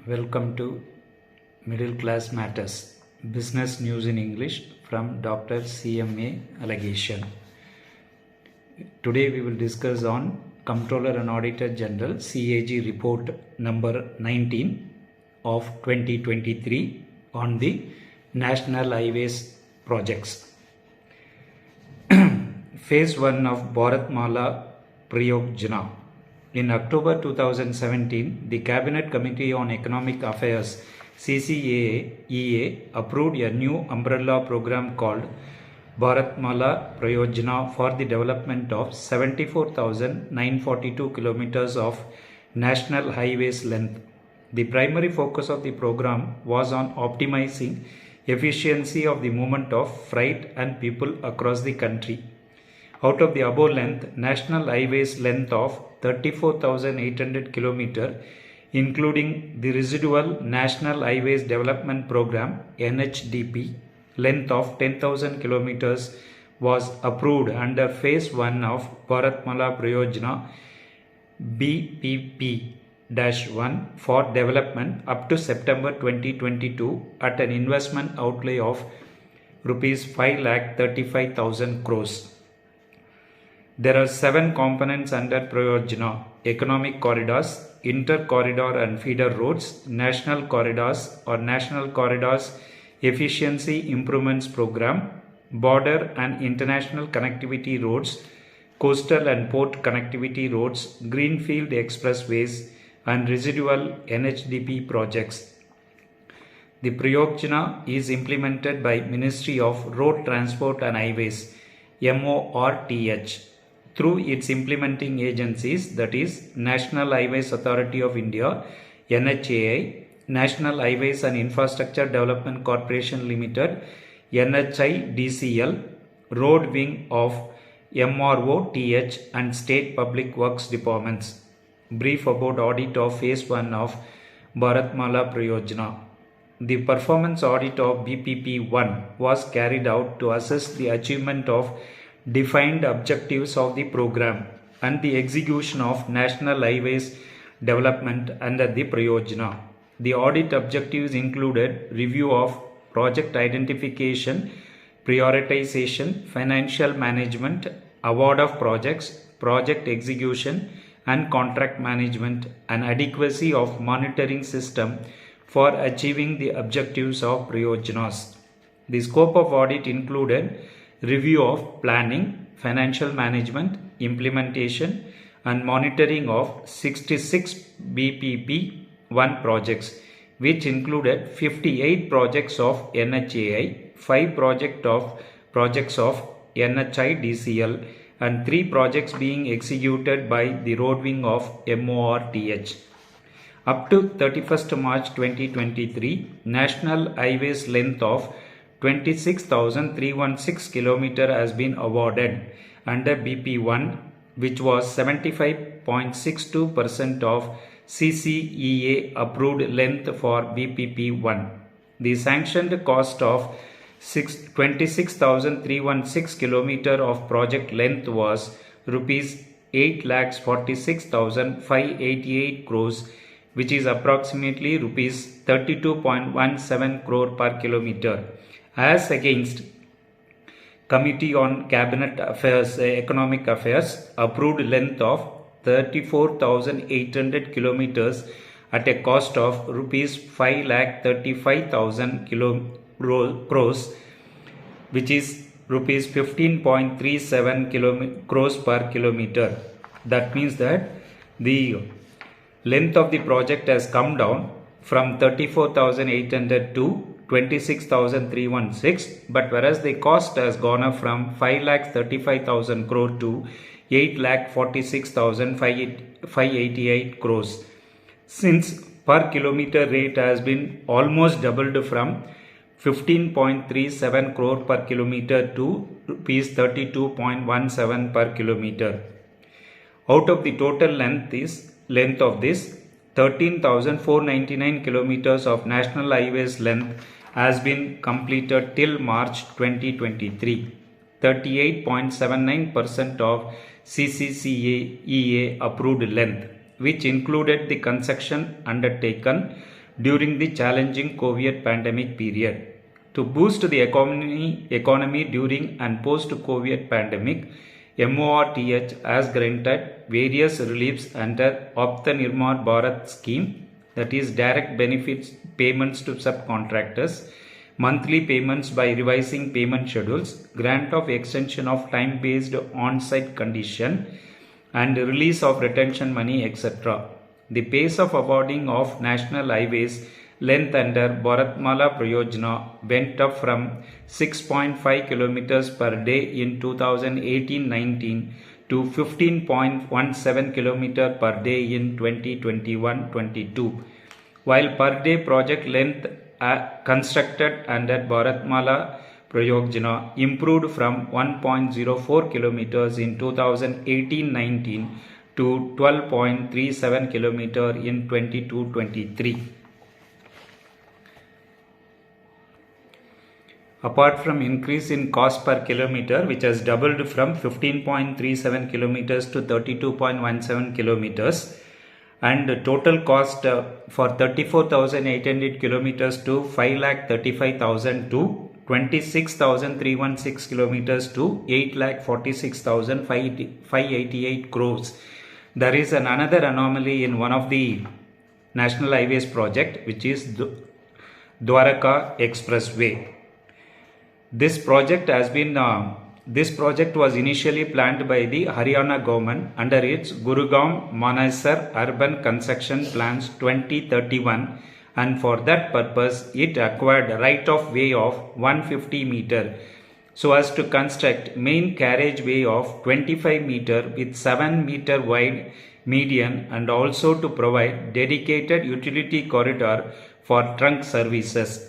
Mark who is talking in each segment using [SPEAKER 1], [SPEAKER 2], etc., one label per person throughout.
[SPEAKER 1] Welcome to Middle Class Matters, Business News in English from Dr CMA Alagesan. Today we will discuss on Comptroller and Auditor General CAG Report number 19 of 2023 on the National Highways projects. Phase 1 of Bharatmala pariyojana. In October 2017, the Cabinet Committee on Economic Affairs CCAA approved a new umbrella program called Bharatmala pariyojana for the development of 74,942 kilometers of national highways length. The primary focus of the program was on optimizing efficiency of the movement of freight and people across the country. Out of the above length, national highways length of 34,800 km, including the residual National Highways Development Program NHDP length of 10,000 km was approved under Phase 1 of Bharatmala pariyojana BPP-I for development up to September 2022 at an investment outlay of Rs 5,35,000 crores. There are 7 components under pariyojana: economic corridors, inter-corridor and feeder roads, national corridors or national corridors efficiency improvements program, border and international connectivity roads, coastal and port connectivity roads, greenfield expressways and residual NHDP projects. The pariyojana is implemented by Ministry of Road Transport and Highways MORTH through its implementing agencies, that is National Highways Authority of India NHAI, National Highways and Infrastructure Development Corporation Limited NHIDCL, Road Wing of MROTH and State Public Works Departments. Brief about audit of Phase 1 of Bharatmala pariyojana. The performance audit of BPP-I was carried out to assess the achievement of defined objectives of the program and the execution of national highways development under the pariyojana. The audit objectives included review of project identification, prioritization, financial management, award of projects, project execution and contract management, and adequacy of monitoring system for achieving the objectives of pariyojanas. The scope of audit included review of planning, financial management, implementation and monitoring of 66 BPP-I projects, which included 58 projects of NHAI, 5 projects of NHIDCL and 3 projects being executed by the road wing of MORTH. Up to 31st March 2023, national highways length of 26,316 km has been awarded under BP1, which was 75.62% of CCEA approved length for BPP1. The sanctioned cost of 26,316 km of project length was Rs 8,46,588 crores, which is approximately Rs 32.17 crore per kilometer, as against Committee on Cabinet Affairs, Economic Affairs approved length of 34,800 kilometers at a cost of Rs 5,35,000 crores, which is Rs 15.37 crores per kilometer. That means that the length of the project has come down from 34,800 to 26,316, but whereas the cost has gone up from 5,35,000 crore to 8,46,588 crores. Since per kilometer rate has been almost doubled from 15.37 crore per kilometer to Rs 32.17 per kilometer. Out of the total length of this 13,499 kilometers of national highways length has been completed till March 2023. 38.79% of CCCEA approved length, which included the construction undertaken during the challenging COVID pandemic period. To boost the economy during and post-COVID pandemic, MORTH has granted various reliefs under Atmanirbhar Bharat scheme, that is direct benefits payments to subcontractors, monthly payments by revising payment schedules, grant of extension of time-based on-site condition, and release of retention money, etc. The pace of awarding of national highways length under Bharatmala pariyojana went up from 6.5 km per day in 2018-19 to 15.17 km per day in 2021-22, while per day project length constructed under Bharatmala pariyojana improved from 1.04 km in 2018-19 to 12.37 km in 22-23. Apart from increase in cost per kilometer, which has doubled from 15.37 kilometers to 32.17 kilometers, and total cost for 34,800 kilometers to 5,35,000 to 26,316 kilometers to 8,46,588 crores. There is another anomaly in one of the national highways project, which is Dwarka Expressway. This project was initially planned by the Haryana government under its Gurugram Manesar Urban Construction Plans 2031, and for that purpose it acquired right of way of 150 meter so as to construct main carriageway of 25 meter with 7 meter wide median, and also to provide dedicated utility corridor for trunk services.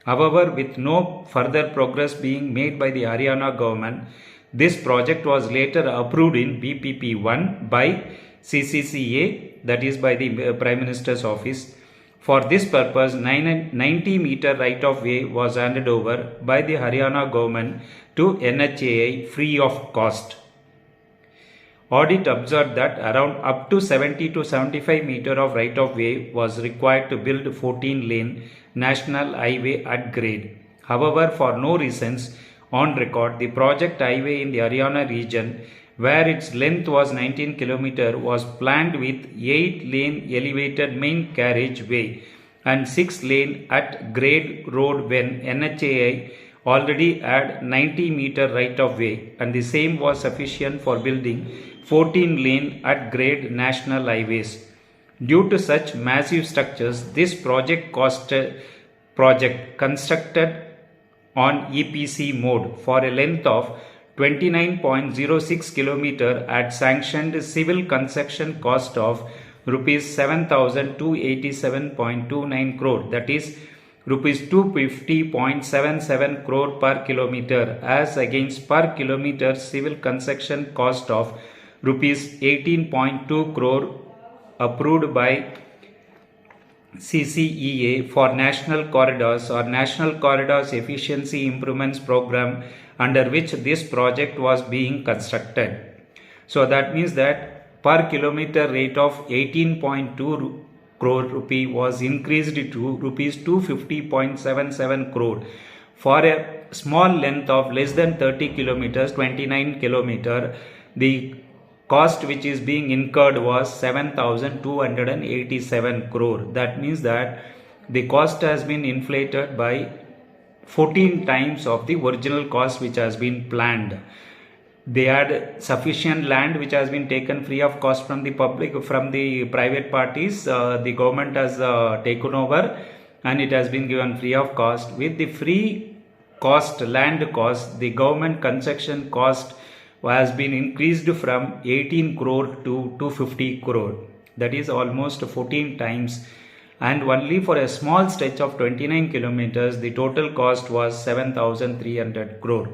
[SPEAKER 1] However, with no further progress being made by the Haryana government, this project was later approved in BPP-I by CCCA, that is by the Prime Minister's office. For this purpose, 90 meter right of way was handed over by the Haryana government to NHAI free of cost. Audit observed that around up to 70 to 75 meter of right of way was required to build 14 lane national highway at grade. However, for no reasons on record, the project highway in the Haryana region, where its length was 19 km, was planned with 8 lane elevated main carriageway and 6 lane at grade road, when NHAI already had 90 meter right of way, and the same was sufficient for building 14 lane at grade national highways. Due to such massive structures, this project constructed on EPC mode for a length of 29.06 km at sanctioned civil construction cost of rupees 7,287.29 crore, that is rupees 250.77 crore per kilometer, as against per kilometer civil construction cost of rupees 18.2 crore approved by CCEA for National Corridors or National Corridors Efficiency Improvements Program, under which this project was being constructed. So that means that per kilometer rate of 18.2 crore rupee was increased to rupees 250.77 crore for a small length of less than 30 kilometers, 29 kilometer. The cost which is being incurred was 7,287 crore. That means that the cost has been inflated by 14 times of the original cost which has been planned. They had sufficient land which has been taken free of cost from the public, from the private parties. The government has taken over and it has been given free of cost. With the free cost, land cost, the government construction cost has been increased from 18 crore to 250 crore. That is almost 14 times. And only for a small stretch of 29 kilometers, the total cost was 7,300 crore.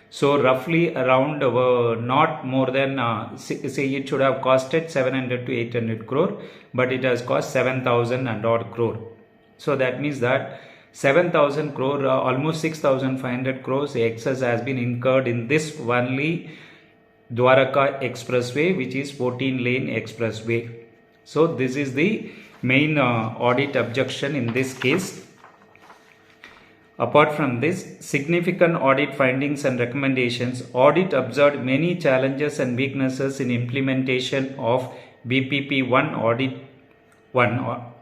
[SPEAKER 1] So roughly around not more than, say it should have costed 700 to 800 crore, but it has cost 7,000 and odd crore. So that means that 7,000 crore, almost 6,500 crores excess has been incurred in this only Dwarka Expressway, which is 14 lane expressway. So this is the main audit objection in this case. Apart from this, significant audit findings and recommendations, audit observed many challenges and weaknesses in implementation of BPP-I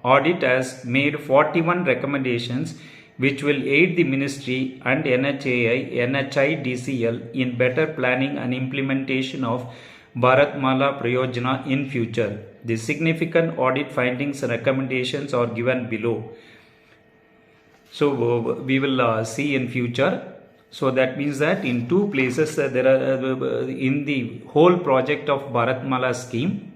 [SPEAKER 1] audit has made 41 recommendations which will aid the ministry and NHIDCL in better planning and implementation of Bharatmala pariyojana in future. The significant audit findings and recommendations are given below. So we will see in future. So that means that in two places there are in the whole project of Bharatmala scheme,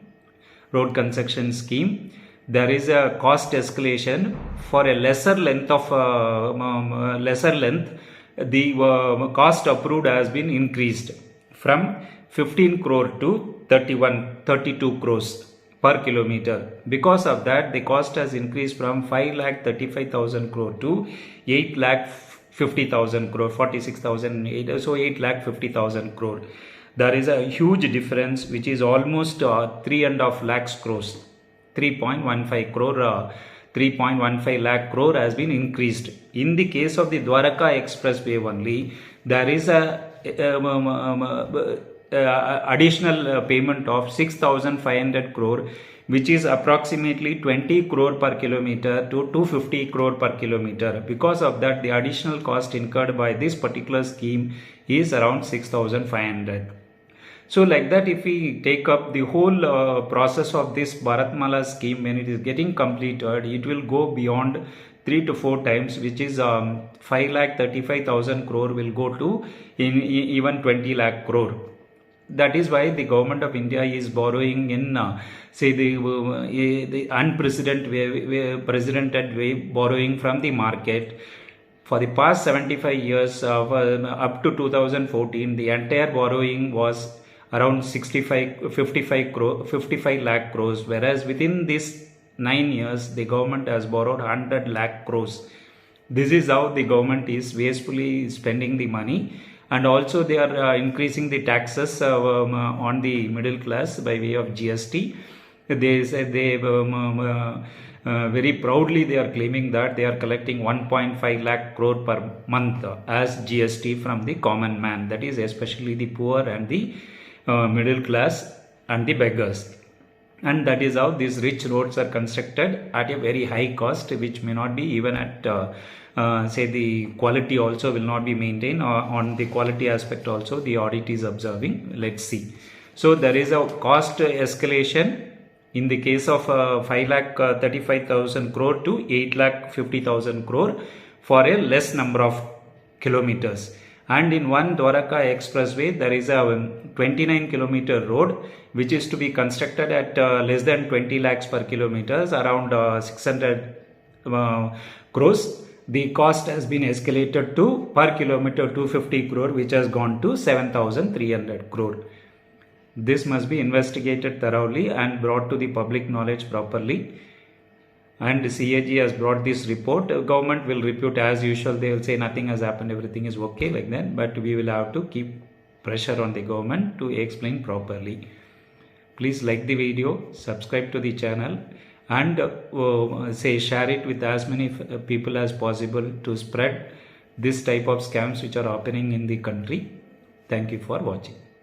[SPEAKER 1] road construction scheme, there is a cost escalation for a lesser length. The cost approved has been increased from 15 crore to 32 crores per kilometer. Because of that, the cost has increased from 5,35,000 crore to 8,50,000 crore, 46,008, so 8,50,000 crore. There is a huge difference, which is almost 3.5 lakhs crores, 3.15 crore, 3.15 lakh crore has been increased. In the case of the Dwarka Expressway only, there is a additional payment of 6,500 crore, which is approximately 20 crore per kilometer to 250 crore per kilometer. Because of that, the additional cost incurred by this particular scheme is around 6,500. So like that, if we take up the whole process of this Bharatmala scheme, when it is getting completed, it will go beyond 3 to 4 times, which is 5,35,000 crore will go to even 20 lakh crore. That is why the government of India is borrowing in the unprecedented way, borrowing from the market. For the past 75 years, up to 2014, the entire borrowing was around 55 lakh crores, whereas within this 9 years, the government has borrowed 100 lakh crores. This is how the government is wastefully spending the money. And also they are increasing the taxes on the middle class by way of GST. They said they very proudly they are claiming that they are collecting 1.5 lakh crore per month as GST from the common man, that is especially the poor and the middle class and the beggars. And that is how these rich roads are constructed at a very high cost, which may not be even at the quality also will not be maintained. On the quality aspect also the audit is observing. Let's see. So there is a cost escalation in the case of 5,35,000 crore to 8,50,000 crore for a less number of kilometers. And in one Dwarka Expressway, there is a 29 kilometer road which is to be constructed at less than 20 lakhs per kilometers, around 600 crores. The cost has been escalated to per kilometer 250 crore, which has gone to 7,300 crore. This must be investigated thoroughly and brought to the public knowledge properly. And CAG has brought this report. Government will repute as usual. They will say nothing has happened, everything is okay like that. But we will have to keep pressure on the government to explain properly. Please like the video, subscribe to the channel, and share it with as many people as possible to spread this type of scams which are happening in the country. Thank you for watching.